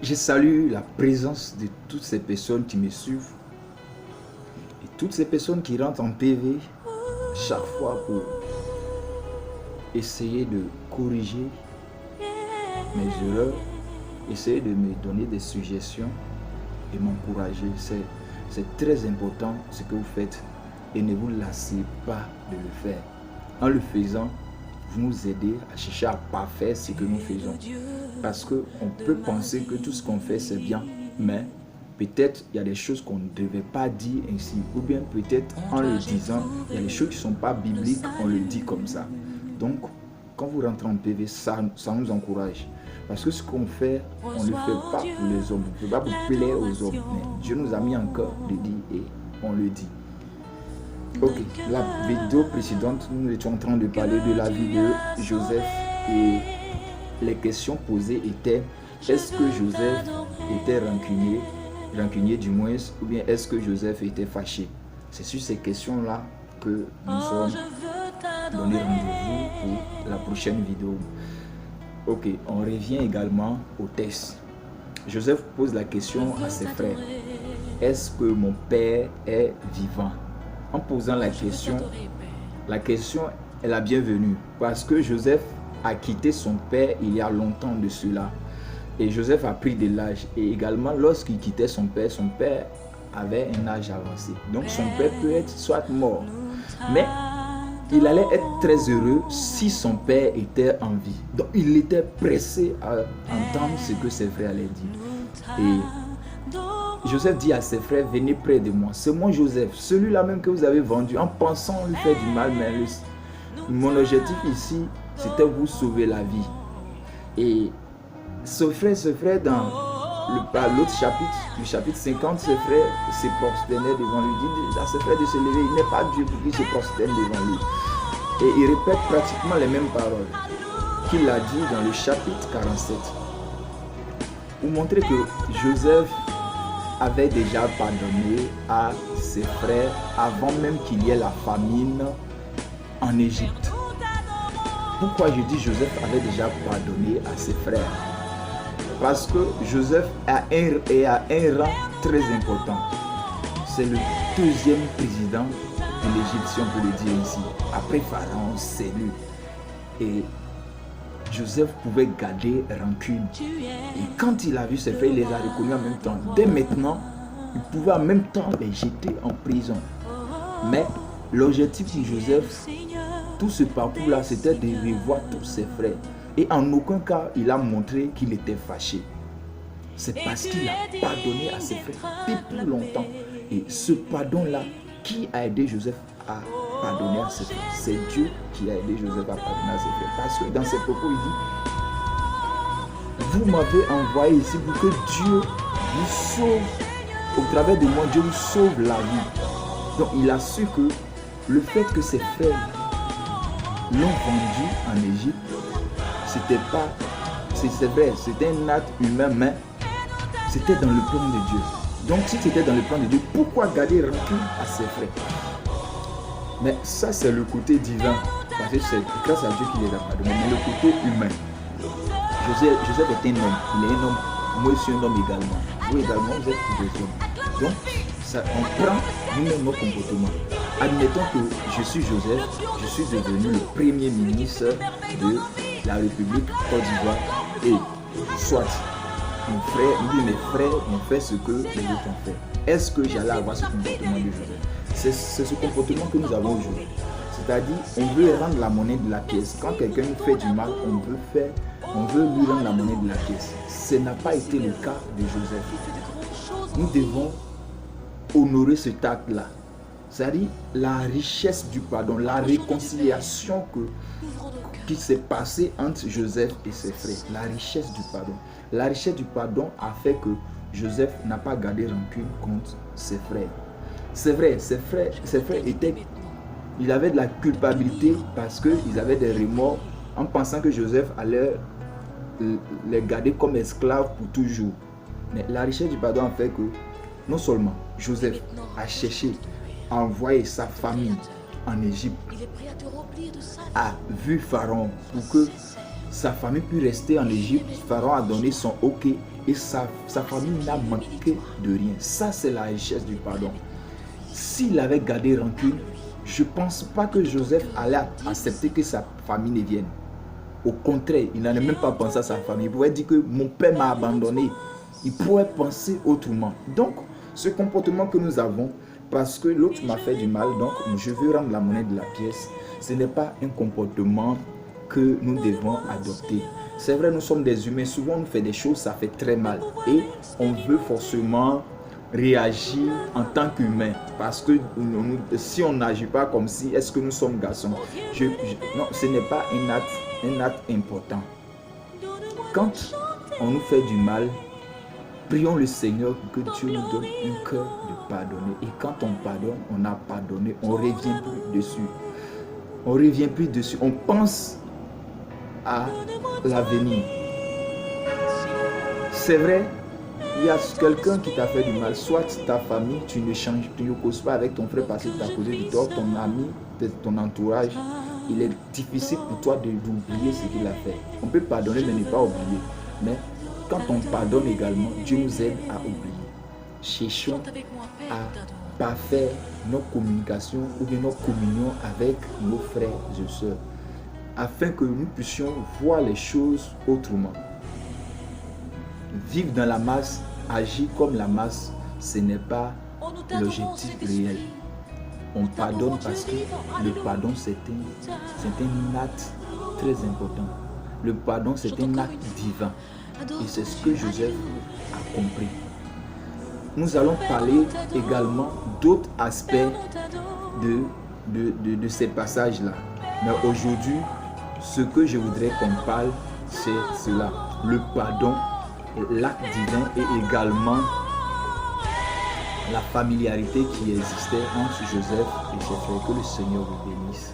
Je salue la présence de toutes ces personnes qui me suivent et toutes ces personnes qui rentrent en PV chaque fois pour essayer de corriger mes erreurs, essayer de me donner des suggestions et m'encourager. C'est très important ce que vous faites et ne vous lassez pas de le faire. En le faisant, vous nous aidez à chercher à parfaire ce que nous faisons. Parce qu'on peut penser que tout ce qu'on fait c'est bien, mais peut-être il y a des choses qu'on ne devait pas dire ainsi. Ou bien peut-être en le disant, il y a des choses qui ne sont pas bibliques, on le dit comme ça. Donc, quand vous rentrez en PV, ça nous encourage. Parce que ce qu'on fait, on ne le fait pas pour les hommes. On ne fait pas pour plaire aux hommes. Mais Dieu nous a mis en cœur de dire et on le dit. Ok, la vidéo précédente, nous étions en train de parler de la vie de Joseph et les questions posées étaient: est-ce que Joseph était rancunier du moins, ou bien est-ce que Joseph était fâché? C'est sur ces questions-là que nous sommes donné rendez-vous pour la prochaine vidéo. Ok, on revient également au texte. Joseph pose la question à ses frères: est-ce que mon père est vivant? En posant la question est la bienvenue parce que Joseph a quitté son père il y a longtemps de cela. Et Joseph a pris de l'âge. Et également, lorsqu'il quittait son père avait un âge avancé. Donc son père peut être soit mort, mais il allait être très heureux si son père était en vie. Donc il était pressé à entendre ce que ses frères allaient dire. Et Joseph dit à ses frères: venez près de moi. C'est moi Joseph, celui-là même que vous avez vendu en pensant lui faire du mal. Mais mon objectif ici, c'était vous sauver la vie. Et ce frère dans l'autre chapitre, du chapitre 50, ses frères se prosternaient devant lui. Il dit à ses frères de se lever. Il n'est pas Dieu pour qu'il se prosterne devant lui. Et il répète pratiquement les mêmes paroles qu'il a dit dans le chapitre 47. Pour montrer que Joseph avait déjà pardonné à ses frères avant même qu'il y ait la famine en Égypte. Pourquoi je dis Joseph avait déjà pardonné à ses frères? Parce que Joseph a un rang très important. C'est le deuxième président de l'Égypte, si on peut le dire ici. Après Pharaon, c'est lui. Et Joseph pouvait garder rancune. Et quand il a vu ses frères, il les a reconnus en même temps. Dès maintenant, il pouvait en même temps les jeter en prison. Mais l'objectif de Joseph, tout ce parcours-là, c'était de revoir tous ses frères. Et en aucun cas, il a montré qu'il était fâché. C'est parce qu'il a pardonné à ses frères depuis longtemps. Et ce pardon-là, qui a aidé Joseph à pardonner à ses frères? C'est Dieu qui a aidé Joseph à pardonner à ses frères. Parce que dans ses propos, il dit: vous m'avez envoyé ici pour que Dieu vous sauve. Au travers de moi, Dieu vous sauve la vie. Donc il a su que le fait que ses frères l'ont vendu en Égypte, c'était pas, c'est vrai, c'était un acte humain, mais c'était dans le plan de Dieu. Donc si c'était dans le plan de Dieu, pourquoi garder rancune à ses frères? Mais ça, c'est le côté divin, parce que c'est grâce à Dieu qu'il les a pardonnés. Mais le côté humain, Joseph est un homme, il est un homme, moi je suis un homme également, vous également vous êtes des hommes. Donc ça, on prend nous-mêmes nos comportements. Admettons que je suis Joseph, je suis devenu le premier ministre de la République Côte d'Ivoire et soit mon frère, mes frères ont fait ce que les autres ont fait. Est-ce que j'allais avoir ce comportement de Joseph? C'est ce comportement que nous avons aujourd'hui. C'est-à-dire, on veut rendre la monnaie de la pièce. Quand quelqu'un nous fait du mal, on veut lui rendre la monnaie de la pièce. Ce n'a pas été le cas de Joseph. Nous devons honorer cet acte-là. C'est-à-dire la richesse du pardon, la réconciliation qui s'est passée entre Joseph et ses frères. La richesse du pardon. La richesse du pardon a fait que Joseph n'a pas gardé rancune contre ses frères. C'est vrai, ses frères il avait de la culpabilité parce qu'ils avaient des remords en pensant que Joseph allait les garder comme esclaves pour toujours. Mais la richesse du pardon a fait que non seulement Joseph a cherché à envoyer sa famille en Égypte, a vu Pharaon pour que sa famille peut rester en Égypte. Pharaon a donné son OK et sa famille n'a manqué de rien. Ça, c'est la richesse du pardon. S'il avait gardé rancune, je ne pense pas que Joseph allait accepter que sa famille ne vienne. Au contraire, il n'allait même pas penser à sa famille. Il pouvait dire que mon père m'a abandonné. Il pourrait penser autrement. Donc, ce comportement que nous avons, parce que l'autre m'a fait du mal, donc je veux rendre la monnaie de la pièce, ce n'est pas un comportement que nous devons adopter. C'est vrai, nous sommes des humains, souvent on fait des choses, ça fait très mal. Et on veut forcément réagir en tant qu'humain. Parce que si on n'agit pas comme si, est-ce que nous sommes garçons? Non, ce n'est pas un acte important. Quand on nous fait du mal, prions le Seigneur que Dieu nous donne un cœur de pardonner. Et quand on pardonne, on a pardonné, on ne revient plus dessus. On ne revient plus dessus. On pense à l'avenir. C'est vrai, il y a quelqu'un qui t'a fait du mal, soit ta famille, tu ne changes, tu ne causes pas avec ton frère parce que tu as causé du tort, ton ami, ton entourage. Il est difficile pour toi d'oublier ce qu'il a fait. On peut pardonner mais ne pas oublier. Mais quand on pardonne également, Dieu nous aide à oublier. Cherchons à parfaire nos communications ou bien nos communions avec nos frères et sœurs, afin que nous puissions voir les choses autrement. Vivre dans la masse, agir comme la masse, ce n'est pas l'objectif réel. On pardonne parce que le pardon, c'est un acte très important. Le pardon, c'est un acte divin. Et c'est ce que Joseph a compris. Nous allons parler également d'autres aspects de ces passages-là. Mais aujourd'hui, ce que je voudrais qu'on parle, c'est cela. Le pardon, l'acte divin et également la familiarité qui existait entre Joseph et ses frères. Que le Seigneur vous bénisse.